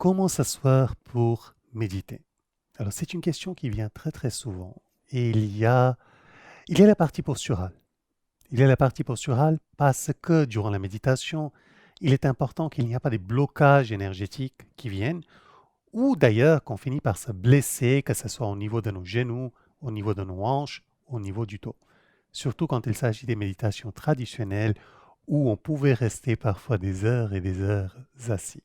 Comment s'asseoir pour méditer? Alors, c'est une question qui vient très très souvent. Et il y a la partie posturale. Il y a la partie posturale parce que durant la méditation, il est important qu'il n'y a pas des blocages énergétiques qui viennent, ou d'ailleurs qu'on finit par se blesser, que ce soit au niveau de nos genoux, au niveau de nos hanches, au niveau du dos. Surtout quand il s'agit des méditations traditionnelles où on pouvait rester parfois des heures et des heures assis.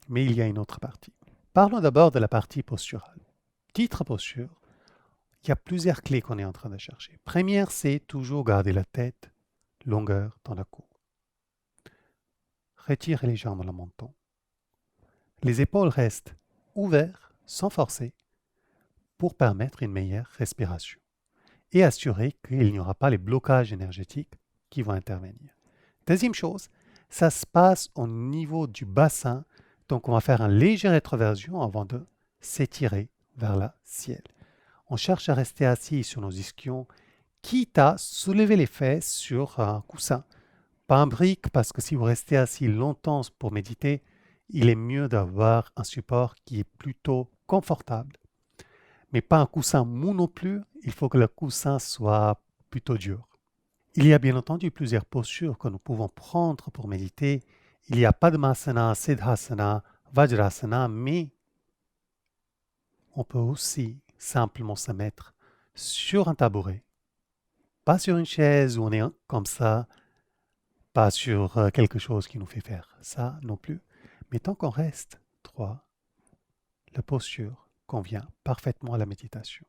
Mais il y a une autre partie. Parlons d'abord de la partie posturale. Titre posture, il y a plusieurs clés qu'on est en train de chercher. Première, c'est toujours garder la tête longueur dans la cou. Retirez les jambes le menton. Les épaules restent ouvertes sans forcer pour permettre une meilleure respiration et assurer qu'il n'y aura pas les blocages énergétiques qui vont intervenir. Deuxième chose, ça se passe au niveau du bassin, donc on va faire une légère rétroversion avant de s'étirer vers le ciel. On cherche à rester assis sur nos ischions, quitte à soulever les fesses sur un coussin. Pas un brique, parce que si vous restez assis longtemps pour méditer, il est mieux d'avoir un support qui est plutôt confortable. Mais pas un coussin mou non plus, il faut que le coussin soit plutôt dur. Il y a bien entendu plusieurs postures que nous pouvons prendre pour méditer. Il y a Padmasana, Siddhasana, Vajrasana, mais on peut aussi simplement se mettre sur un tabouret, pas sur une chaise où on est comme ça, pas sur quelque chose qui nous fait faire ça non plus. Mais tant qu'on reste droit, la posture convient parfaitement à la méditation.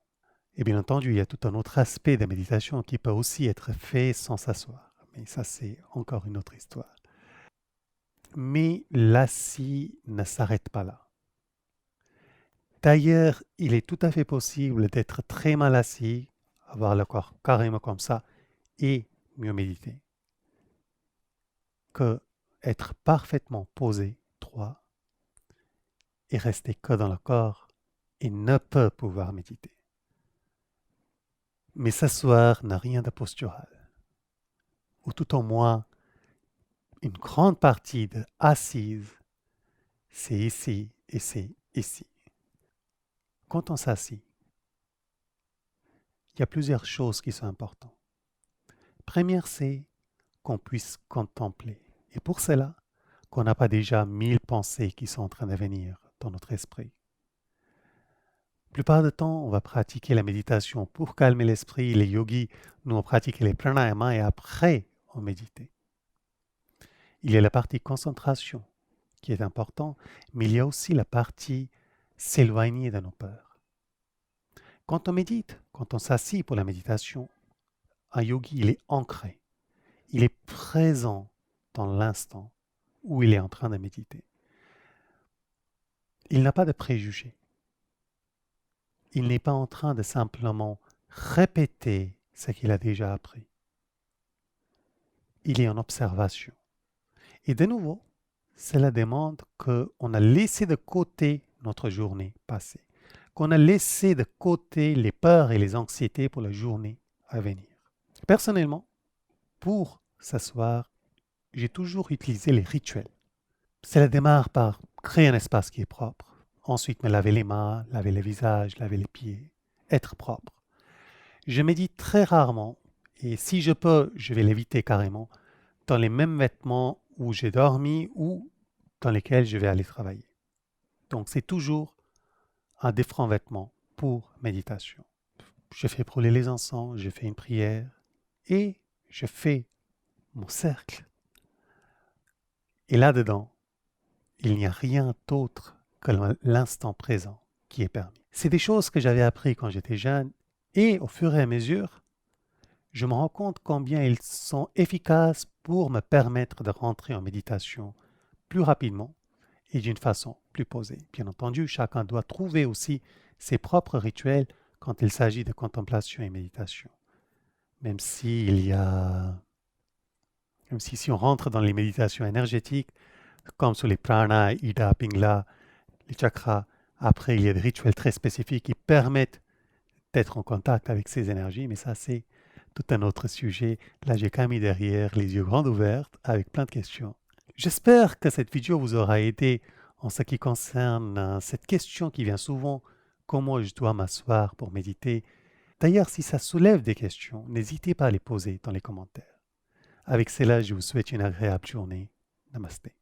Et bien entendu, il y a tout un autre aspect de la méditation qui peut aussi être fait sans s'asseoir. Mais ça, c'est encore une autre histoire. Mais l'assis ne s'arrête pas là. D'ailleurs, il est tout à fait possible d'être très mal assis, avoir le corps carrément comme ça, et mieux méditer, que être parfaitement posé, droit, et rester que dans le corps, et ne peut pouvoir méditer. Mais s'asseoir n'a rien de postural, ou tout au moins, une grande partie de assise, c'est ici et c'est ici. Quand on s'assit, il y a plusieurs choses qui sont importantes. Première, c'est qu'on puisse contempler. Et pour cela, qu'on n'a pas déjà 1000 pensées qui sont en train de venir dans notre esprit. La plupart du temps, on va pratiquer la méditation pour calmer l'esprit. Les yogis, nous, on pratique les pranayama et après, on médite. Il y a la partie concentration qui est importante, mais il y a aussi la partie s'éloigner de nos peurs. Quand on médite, quand on s'assied pour la méditation, un yogi, il est ancré. Il est présent dans l'instant où il est en train de méditer. Il n'a pas de préjugés. Il n'est pas en train de simplement répéter ce qu'il a déjà appris. Il est en observation. Et de nouveau, cela demande qu'on a laissé de côté notre journée passée, qu'on a laissé de côté les peurs et les anxiétés pour la journée à venir. Personnellement, pour s'asseoir, j'ai toujours utilisé les rituels. Cela démarre par créer un espace qui est propre, ensuite me laver les mains, laver le visage, laver les pieds, être propre. Je médite très rarement, et si je peux, je vais l'éviter carrément, dans les mêmes vêtements où j'ai dormi ou dans lesquels je vais aller travailler. Donc c'est toujours un des francs vêtements pour méditation. Je fais brûler les encens, je fais une prière et je fais mon cercle. Et là-dedans, il n'y a rien d'autre que l'instant présent qui est permis. C'est des choses que j'avais appris quand j'étais jeune et au fur et à mesure, je me rends compte combien ils sont efficaces pour me permettre de rentrer en méditation plus rapidement et d'une façon plus posée. Bien entendu, chacun doit trouver aussi ses propres rituels quand il s'agit de contemplation et méditation. Même si on rentre dans les méditations énergétiques, comme sur les prana, ida, pingala, les chakras, après il y a des rituels très spécifiques qui permettent d'être en contact avec ces énergies, mais ça c'est tout un autre sujet. Là j'ai Camille derrière, les yeux grands ouverts, avec plein de questions. J'espère que cette vidéo vous aura aidé En ce qui concerne cette question qui vient souvent, comment je dois m'asseoir pour méditer? D'ailleurs, si ça soulève des questions, n'hésitez pas à les poser dans les commentaires. Avec cela, je vous souhaite une agréable journée. Namasté.